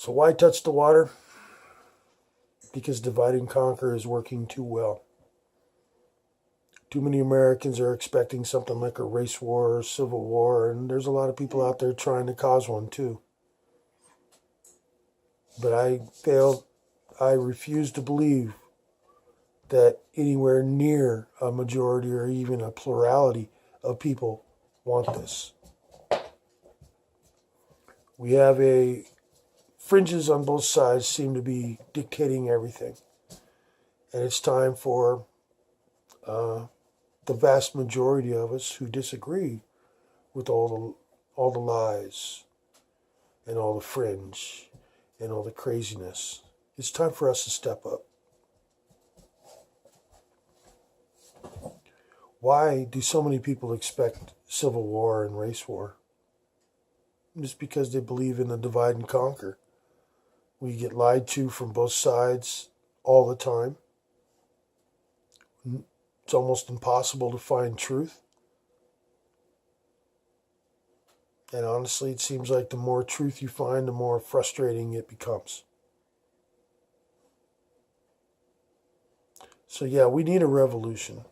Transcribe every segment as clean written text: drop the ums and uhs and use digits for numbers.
So why touch the water? Because divide and conquer is working too well. Too many Americans are expecting something like a race war or civil war, and there's a lot of people out there trying to cause one too. But I refuse to believe that anywhere near a majority or even a plurality of people want this. We have fringes on both sides seem to be dictating everything. And it's time for the vast majority of us who disagree with all the lies and all the fringe and all the craziness. It's time for us to step up. Why do so many people expect civil war and race war? Just because they believe in the divide and conquer. We get lied to from both sides all the time. It's almost impossible to find truth. And honestly, it seems like the more truth you find, the more frustrating it becomes. So yeah, we need a revolution.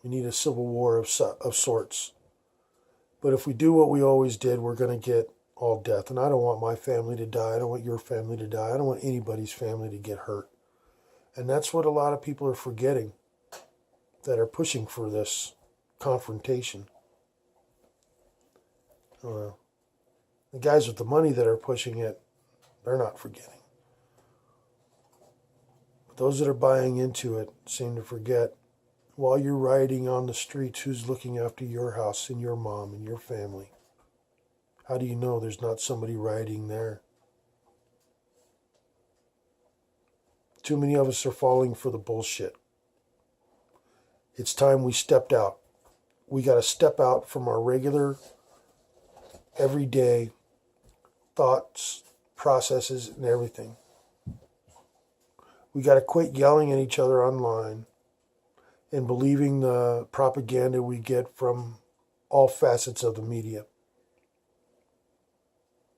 We need a civil war of sorts. But if we do what we always did, we're going to get all death. And I don't want my family to die. I don't want your family to die. I don't want anybody's family to get hurt. And that's what a lot of people are forgetting that are pushing for this confrontation. The guys with the money that are pushing it, they're not forgetting. But those that are buying into it seem to forget, while you're riding on the streets, who's looking after your house and your mom and your family? How do you know there's not somebody riding there? Too many of us are falling for the bullshit. It's time we stepped out. We got to step out from our regular, everyday thoughts, processes, and everything. We got to quit yelling at each other online and believing the propaganda we get from all facets of the media.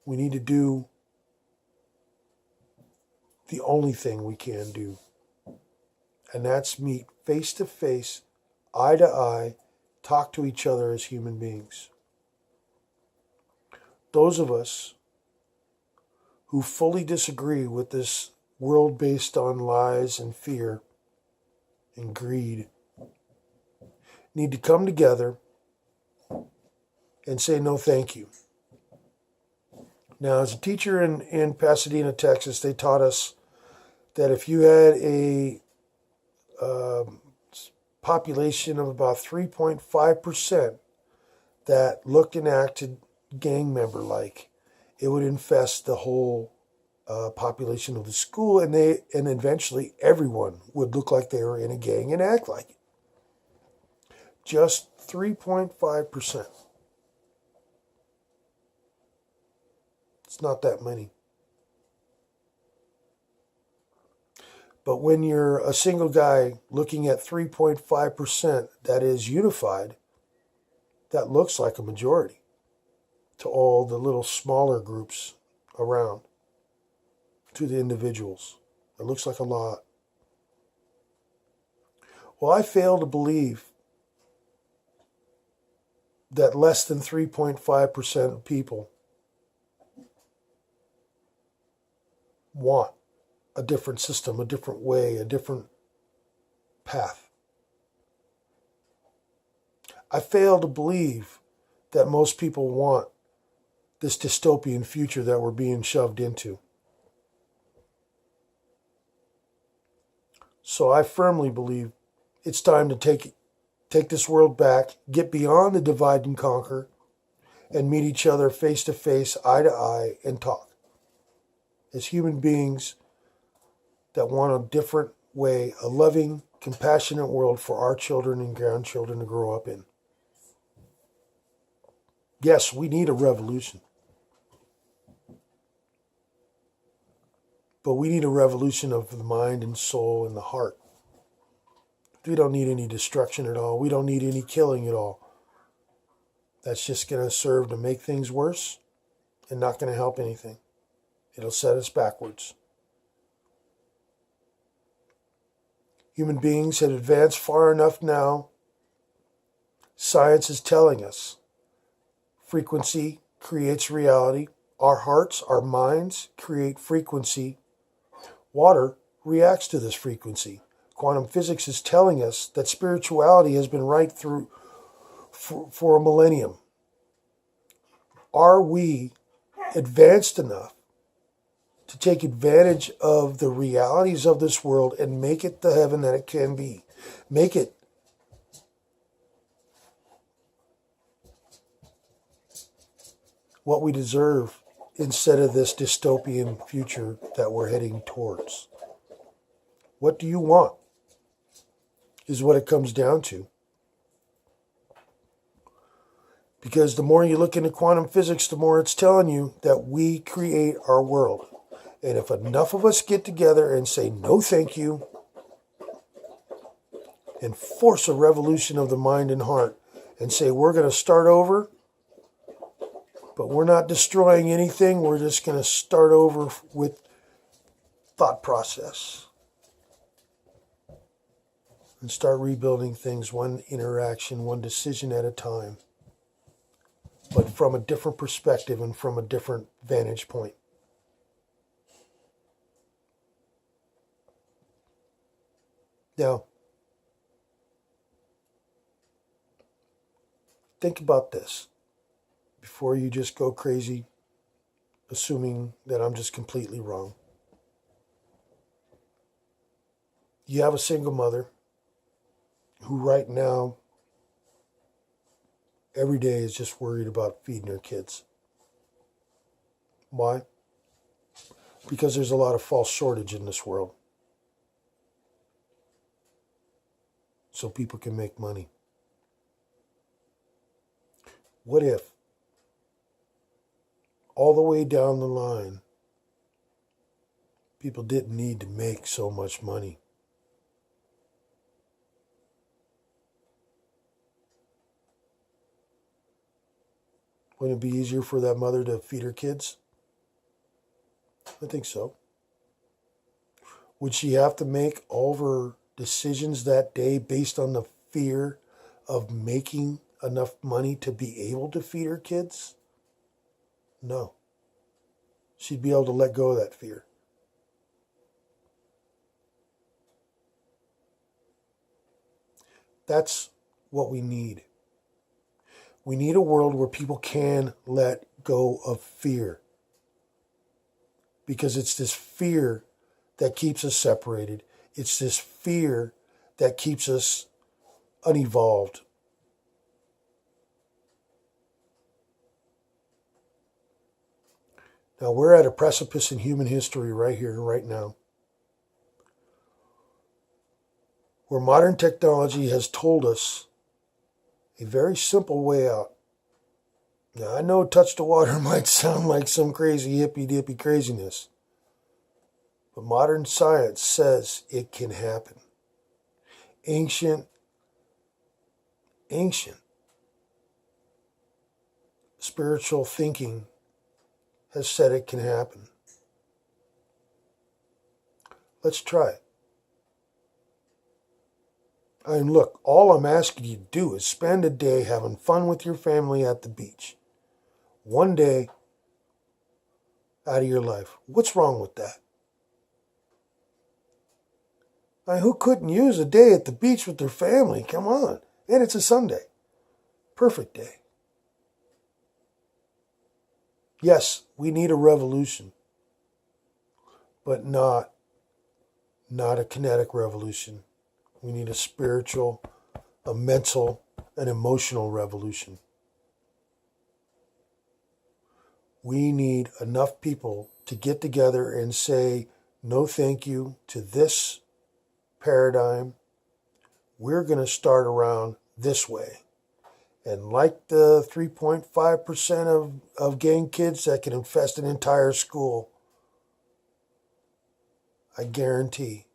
We need to do the only thing we can do, and that's meet face to face, eye to eye, talk to each other as human beings. Those of us who fully disagree with this world based on lies and fear and greed need to come together and say no thank you. Now, as a teacher in Pasadena, Texas, they taught us that if you had a population of about 3.5% that looked and acted gang member-like, it would infest the whole population of the school, and eventually everyone would look like they were in a gang and act like it. Just 3.5%. It's not that many. But when you're a single guy looking at 3.5% that is unified, that looks like a majority to all the little smaller groups around, to the individuals. It looks like a lot. Well, I fail to believe that less than 3.5% of people want a different system, a different way, a different path. I fail to believe that most people want this dystopian future that we're being shoved into. So I firmly believe it's time to take this world back, get beyond the divide and conquer, and meet each other face to face, eye to eye, and talk. As human beings that want a different way, a loving, compassionate world for our children and grandchildren to grow up in. Yes, we need a revolution. But we need a revolution of the mind and soul and the heart. We don't need any destruction at all. We don't need any killing at all. That's just going to serve to make things worse and not going to help anything. It'll set us backwards. Human beings have advanced far enough now. Science is telling us frequency creates reality. Our hearts, our minds create frequency. Water reacts to this frequency. Quantum physics is telling us that spirituality has been right through for a millennium. Are we advanced enough to take advantage of the realities of this world and make it the heaven that it can be? Make it what we deserve instead of this dystopian future that we're heading towards. What do you want? Is what it comes down to. Because the more you look into quantum physics, the more it's telling you that we create our world. And if enough of us get together and say no thank you, and force a revolution of the mind and heart, and say we're going to start over, but we're not destroying anything, we're just going to start over with thought process. And start rebuilding things one interaction, one decision at a time. But from a different perspective and from a different vantage point. Now, think about this before you just go crazy, assuming that I'm just completely wrong. You have a single mother who right now, every day is just worried about feeding her kids. Why? Because there's a lot of false shortage in this world. So people can make money. What if, all the way down the line, people didn't need to make so much money? Wouldn't it be easier for that mother to feed her kids? I think so. Would she have to make all of her decisions that day based on the fear of making enough money to be able to feed her kids? No. She'd be able to let go of that fear. That's what we need. We need a world where people can let go of fear. Because it's this fear that keeps us separated. It's this fear that keeps us unevolved. Now, we're at a precipice in human history right here, right now, where modern technology has told us a very simple way out. Now, I know touch the water might sound like some crazy hippy-dippy craziness, but modern science says it can happen. Ancient spiritual thinking has said it can happen. Let's try it. And look, all I'm asking you to do is spend a day having fun with your family at the beach. One day out of your life. What's wrong with that? I mean, who couldn't use a day at the beach with their family? Come on. And it's a Sunday. Perfect day. Yes, we need a revolution. But not a kinetic revolution. We need a spiritual, a mental, an emotional revolution. We need enough people to get together and say no thank you to this paradigm. We're going to start around this way. And like the 3.5% of gang kids that can infest an entire school, I guarantee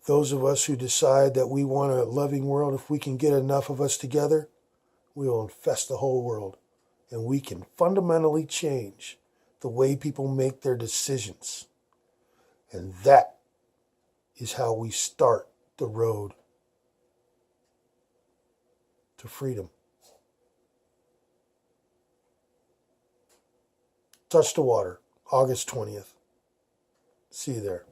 those of us who decide that we want a loving world, if we can get enough of us together, we will infest the whole world. And we can fundamentally change the way people make their decisions. And that is how we start the road to freedom. Touch the Water, August 20th. See you there.